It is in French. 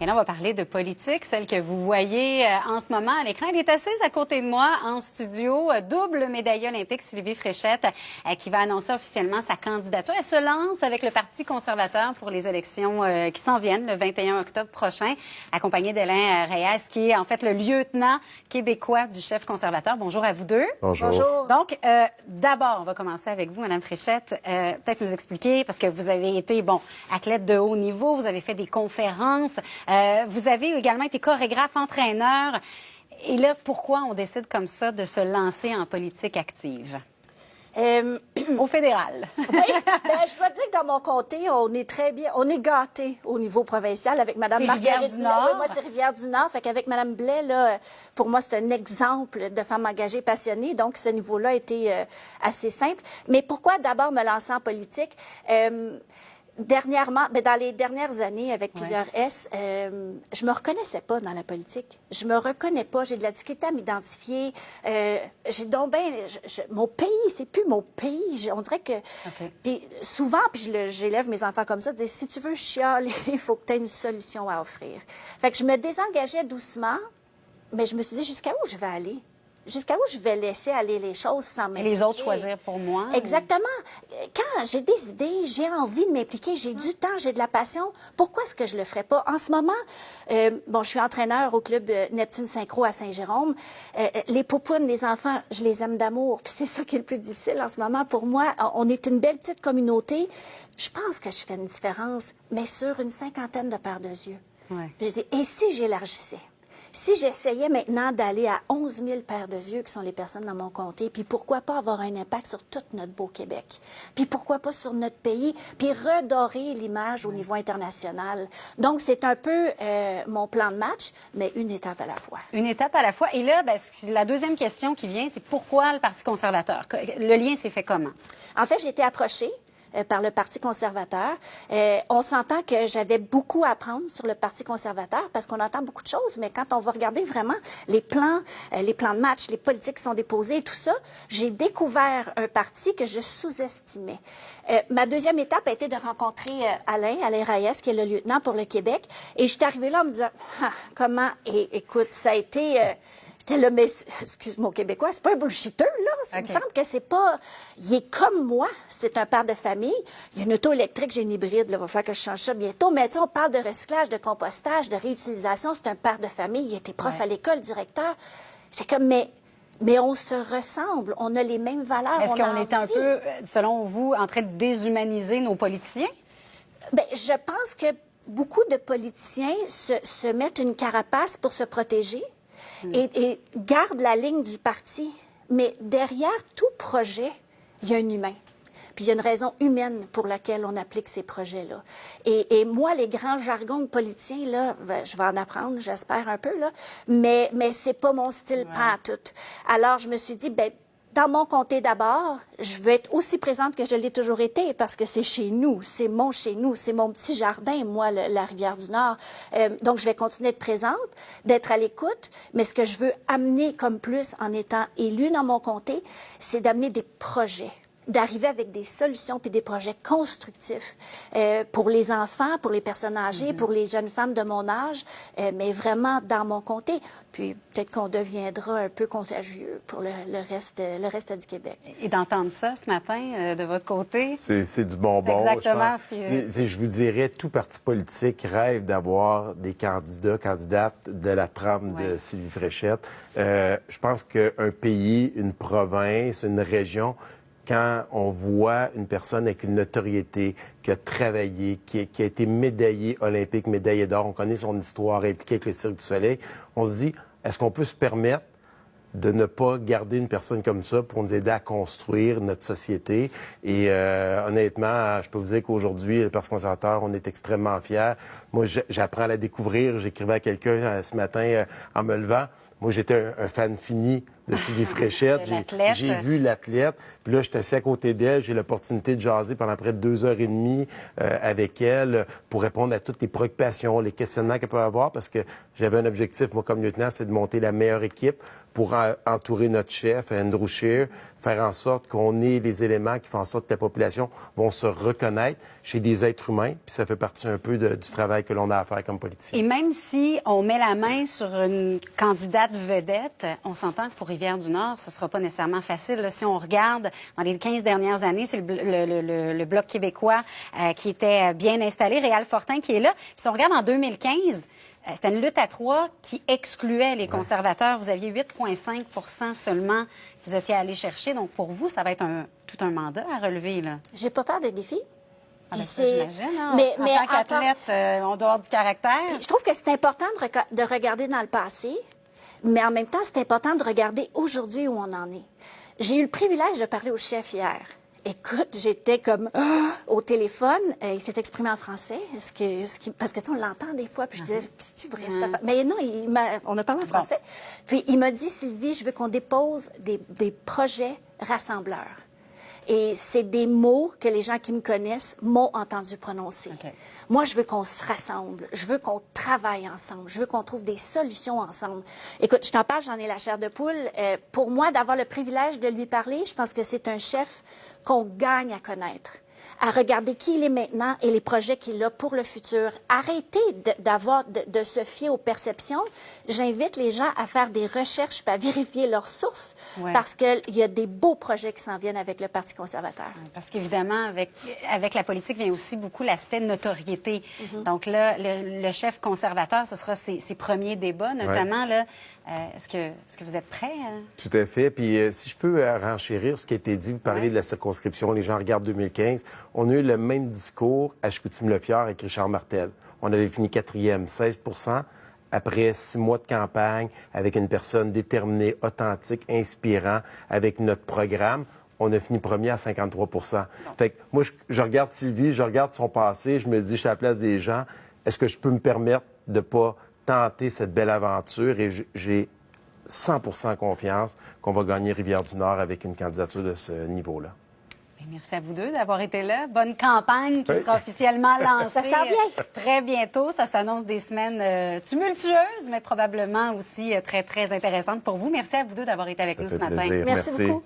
Et là, on va parler de politique, celle que vous voyez en ce moment à l'écran. Elle est assise à côté de moi en studio, double médaillée olympique, Sylvie Fréchette, qui va annoncer officiellement sa candidature. Elle se lance avec le Parti conservateur pour les élections qui s'en viennent le 21 octobre prochain, accompagnée d'Alain Reyes, qui est en fait le lieutenant québécois du chef conservateur. Bonjour à vous deux. Bonjour. Bonjour. Donc, d'abord, on va commencer avec vous, Mme Fréchette. Peut-être nous expliquer, parce que vous avez été, athlète de haut niveau, vous avez fait des conférences, vous avez également été chorégraphe, entraîneur. Et là, pourquoi on décide comme ça de se lancer en politique active? Au fédéral. Oui, je dois dire que dans mon comté, on est très bien, on est gâtés au niveau provincial avec Mme Marguerite. Rivière-du-Nord. Oui, moi, c'est Rivière-du-Nord. Fait qu'avec Mme Blais, là, pour moi, c'est un exemple de femme engagée, passionnée. Donc, ce niveau-là a été assez simple. Mais pourquoi d'abord me lancer en politique? Dernièrement, dans les dernières années, avec plusieurs S, je me reconnaissais pas dans la politique. Je me reconnais pas. J'ai de la difficulté à m'identifier. J'ai donc mon pays, c'est plus mon pays. On dirait que... Puis souvent, j'élève mes enfants comme ça, dire, si tu veux chialer, il faut que tu aies une solution à offrir. Fait que je me désengageais doucement, mais je me suis dit, jusqu'à où je vais aller? Jusqu'à où je vais laisser aller les choses sans m'impliquer. Et les autres choisir pour moi. Exactement. Quand j'ai des idées, j'ai envie de m'impliquer, j'ai du temps, j'ai de la passion, pourquoi est-ce que je le ferais pas? En ce moment, je suis entraîneur au club Neptune Synchro à Saint-Jérôme. Les poupounes, les enfants, je les aime d'amour. Puis c'est ça qui est le plus difficile en ce moment. Pour moi, on est une belle petite communauté. Je pense que je fais une différence, mais sur une 50aine de paires de yeux. Ouais. Je dis, et si j'élargissais? Si j'essayais maintenant d'aller à 11 000 paires de yeux qui sont les personnes dans mon comté, puis pourquoi pas avoir un impact sur tout notre beau Québec, puis pourquoi pas sur notre pays, puis redorer l'image au niveau international. Donc, c'est un peu mon plan de match, mais une étape à la fois. Une étape à la fois. Et là, la deuxième question qui vient, c'est pourquoi le Parti conservateur? Le lien s'est fait comment? En fait, j'ai été approchée par le Parti conservateur. On s'entend que j'avais beaucoup à apprendre sur le Parti conservateur parce qu'on entend beaucoup de choses, mais quand on va regarder vraiment les plans de match, les politiques qui sont déposées et tout ça, j'ai découvert un parti que je sous-estimais. Ma deuxième étape a été de rencontrer Alain Reyes, qui est le lieutenant pour le Québec, et je suis arrivée là en me disant, comment? Et écoute, ça a été... J'étais là, mais excuse-moi québécois, c'est pas un bullshitter, là. Ça me semble que c'est pas... Il est comme moi, c'est un père de famille. Il y a une auto électrique, j'ai une hybride, là, il va falloir que je change ça bientôt. Mais tu sais, on parle de recyclage, de compostage, de réutilisation. C'est un père de famille, il était prof à l'école, directeur. J'étais comme, mais on se ressemble, on a les mêmes valeurs. Est-ce qu'on est un peu, selon vous, en train de déshumaniser nos politiciens? Bien, je pense que beaucoup de politiciens se mettent une carapace pour se protéger. Et garde la ligne du parti. Mais derrière tout projet, il y a un humain. Puis il y a une raison humaine pour laquelle on applique ces projets-là. Et moi, les grands jargons de politiciens, là, je vais en apprendre, j'espère un peu, là, mais c'est pas mon style pas à tout. Alors, je me suis dit, dans mon comté d'abord, je veux être aussi présente que je l'ai toujours été parce que c'est chez nous, c'est mon petit jardin, moi, la Rivière-du-Nord. Donc, je vais continuer d'être présente, d'être à l'écoute, mais ce que je veux amener comme plus en étant élue dans mon comté, c'est d'amener des projets, d'arriver avec des solutions puis des projets constructifs pour les enfants, pour les personnes âgées, pour les jeunes femmes de mon âge, mais vraiment dans mon comté. Puis peut-être qu'on deviendra un peu contagieux pour le reste du Québec. Et d'entendre ça ce matin de votre côté? C'est du bonbon. Exactement ce qui... Je vous dirais, tout parti politique rêve d'avoir des candidates de la trempe de Sylvie Fréchette. Je pense qu'un pays, une province, une région... Quand on voit une personne avec une notoriété, qui a travaillé, qui a été médaillée olympique, médaillée d'or, on connaît son histoire impliquée avec le Cirque du Soleil, on se dit, est-ce qu'on peut se permettre de ne pas garder une personne comme ça pour nous aider à construire notre société? Et honnêtement, je peux vous dire qu'aujourd'hui, le Parti conservateur, on est extrêmement fiers. Moi, j'apprends à la découvrir. J'écrivais à quelqu'un ce matin en me levant. Moi, j'étais un fan fini de Sylvie Fréchette. De l'athlète. J'ai vu l'athlète. Puis là, j'étais assis à côté d'elle. J'ai l'opportunité de jaser pendant près de 2 heures et demie avec elle pour répondre à toutes les préoccupations, les questionnements qu'elle peut avoir, parce que j'avais un objectif, moi, comme lieutenant, c'est de monter la meilleure équipe pour entourer notre chef, Andrew Scheer, faire en sorte qu'on ait les éléments qui font en sorte que la population vont se reconnaître chez des êtres humains. Puis ça fait partie un peu du travail que l'on a à faire comme politicien. Et même si on met la main sur une candidate vedette, on s'entend que pour Rivière-du-Nord, ce ne sera pas nécessairement facile. Là, si on regarde, dans les 15 dernières années, c'est le Bloc québécois qui était bien installé, Réal Fortin qui est là. Puis si on regarde en 2015, c'était une lutte à 3 qui excluait les conservateurs. Vous aviez 8,5 seulement que vous étiez allé chercher. Donc, pour vous, ça va être tout un mandat à relever, là. J'ai pas peur des défis. Ah ben ça, j'imagine, hein? Mais en tant qu'athlète, on doit avoir du caractère. Puis je trouve que c'est important de regarder dans le passé, mais en même temps, c'est important de regarder aujourd'hui où on en est. J'ai eu le privilège de parler au chef hier. Écoute, j'étais comme au téléphone. Il s'est exprimé en français. Parce que tu sais, on l'entend des fois. Puis je disais, c'est-tu vrai cette affaire? Mais non, on a parlé en français. Puis il m'a dit, Sylvie, je veux qu'on dépose des projets rassembleurs. Et c'est des mots que les gens qui me connaissent m'ont entendu prononcer. Okay. Moi, je veux qu'on se rassemble. Je veux qu'on travaille ensemble. Je veux qu'on trouve des solutions ensemble. Écoute, je t'en parle, j'en ai la chair de poule. Pour moi, d'avoir le privilège de lui parler, je pense que c'est un chef qu'on gagne à connaître, à regarder qui il est maintenant et les projets qu'il a pour le futur. Arrêtez de se fier aux perceptions. J'invite les gens à faire des recherches et à vérifier leurs sources parce qu'il y a des beaux projets qui s'en viennent avec le Parti conservateur. Parce qu'évidemment, avec la politique vient aussi beaucoup l'aspect notoriété. Donc là, le chef conservateur, ce sera ses premiers débats, notamment. Là, est-ce que vous êtes prêts? Tout à fait. Puis si je peux renchérir ce qui a été dit, vous parlez de la circonscription, les gens regardent 2015. On a eu le même discours à Chicoutimi-Le-Fjord avec Richard Martel. On avait fini 4e, 16 % après 6 mois de campagne, avec une personne déterminée, authentique, inspirant, avec notre programme. On a fini premier à 53 %. Fait que moi, je regarde Sylvie, je regarde son passé, je me dis, je suis à la place des gens, est-ce que je peux me permettre de pas tenter cette belle aventure? Et j'ai 100 % confiance qu'on va gagner Rivière-du-Nord avec une candidature de ce niveau-là. Merci à vous deux d'avoir été là. Bonne campagne qui sera officiellement lancée. Ça sent bien. Très bientôt. Ça s'annonce des semaines tumultueuses, mais probablement aussi très, très intéressantes pour vous. Merci à vous deux d'avoir été avec nous ce matin. Plaisir. Merci beaucoup.